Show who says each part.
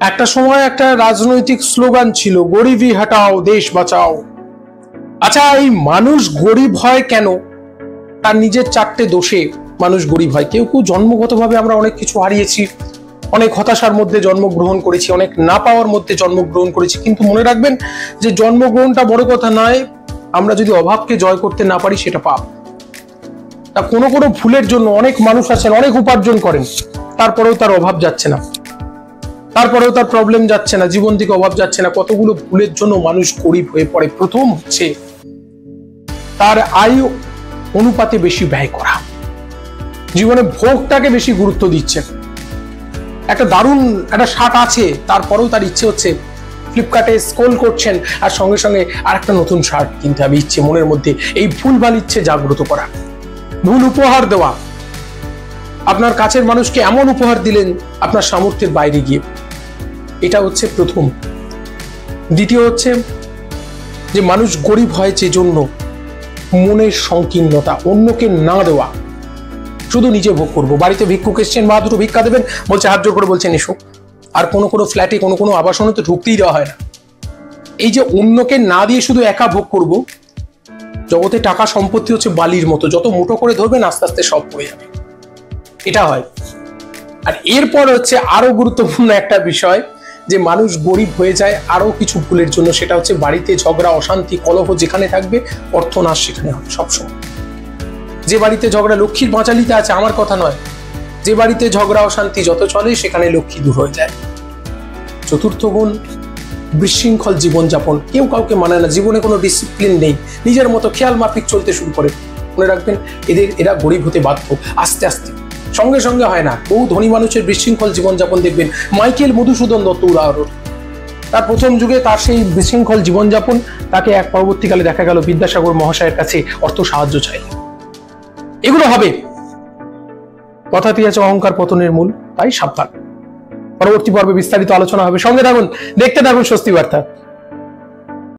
Speaker 1: একটা সময় একটা রাজনৈতিক স্লোগান ছিল, গরিবি হটাও দেশ বাঁচাও। আচ্ছা, এই মানুষ গরিব হয় কেন? তার নিজের চারটে দোষে মানুষ গরিব হয়। কেউ কেউ জন্মগতভাবে আমরা অনেক কিছু হারিয়েছি, অনেক হতাশার মধ্যে জন্মগ্রহণ করেছি, অনেক না পাওয়ার মধ্যে জন্মগ্রহণ করেছি। কিন্তু মনে রাখবেন যে জন্মগ্রহণটা বড় কথা নয়, আমরা যদি অভাবকে জয় করতে না পারি সেটা পাপ। তা কোনো কোনো ভুলের জন্য অনেক মানুষ আছেন, অনেক উপার্জন করেন, তারপরেও তার অভাব যাচ্ছে না, তারপরেও তার প্রবলেম যাচ্ছে না, জীবন থেকে অভাব যাচ্ছে না। কতগুলো ভুলের জন্য মানুষ গরিব হয়ে পড়ে। প্রথম হচ্ছে তার আয় অনুপাতে বেশি ব্যয় করা, জীবনে ভোগটাকে বেশি গুরুত্ব দিচ্ছে। একটা দারুণ একটা শার্ট আছে, তারপরেও তার ইচ্ছে হচ্ছে ফ্লিপকার্টে স্ক্রল করছেন আর সঙ্গে সঙ্গে আর একটা নতুন শার্ট কিনতে হবে, ইচ্ছে মনের মধ্যে। এই ভুলভাল ইচ্ছে জাগ্রত করা, ভুল উপহার দেওয়া, আপনার কাছের মানুষকে এমন উপহার দিলেন আপনার সামর্থ্যের বাইরে গিয়ে, এটা হচ্ছে প্রথম। দ্বিতীয় হচ্ছে যে মানুষ গরিব হয় যে জন্য মনের সংকীর্ণতা, অন্যকে না দেওয়া, শুধু নিজে ভোগ করবো। বাড়িতে ভিক্ষুক এসছেন, মা দুটো ভিক্ষা দেবেন, বলছে হাত জোর করে বলছেন এসো। আর কোনো কোনো ফ্ল্যাটে কোনো কোনো আবাসনে তো ঢুকতেই দেওয়া হয় না। এই যে অন্যকে না দিয়ে শুধু একা ভোগ করব, জগতে টাকা সম্পত্তি হচ্ছে বালির মতো, যত মুঠো করে ধরবেন আস্তে আস্তে সব পড়ে যাবে, এটা হয়। আর এরপর হচ্ছে আরো গুরুত্বপূর্ণ একটা বিষয়, যে মানুষ গরিব হয়ে যায় আরো কিছু ভুলের জন্য। সেটা হচ্ছে বাড়িতে ঝগড়া, অশান্তি, কলহ যেখানে থাকবে অর্থনাশ সেখানে হবে সবসময়। যে বাড়িতে ঝগড়া, লক্ষ্মীর বাঁচালিতে আছে, আমার কথা নয়, যে বাড়িতে ঝগড়া অশান্তি যত চলে সেখানে লক্ষ্মী দূর হয়ে যায়। চতুর্থ গুণ, বিশৃঙ্খল জীবনযাপন। কেউ কাউকে মানে না, জীবনে কোনো ডিসিপ্লিন নেই, নিজের মতো খেয়াল মাফিক চলতে শুরু করে। মনে রাখবেন এরা গরিব হতে বাধ্য, আস্তে আস্তে, সঙ্গে সঙ্গে হয় না। বহু ধনী মানুষের বিশৃঙ্খল জীবনযাপন দেখবেন। মাইকেল মধুসূদন দত্ত উদাহরণ, তার প্রথম যুগে তার সেই বিশৃঙ্খল জীবনযাপন তাকে এক পরবর্তীকালে দেখা গেল বিদ্যাসাগর মহাশয়ের কাছে অর্থ সাহায্য চাই। এগুলো হবে। কথাতেই আছে অহংকার পতনের মূল, তাই সাবধান। পরবর্তী পর্বে বিস্তারিত আলোচনা হবে, সঙ্গে থাকুন, দেখতে থাকুন স্বস্তি বার্তা।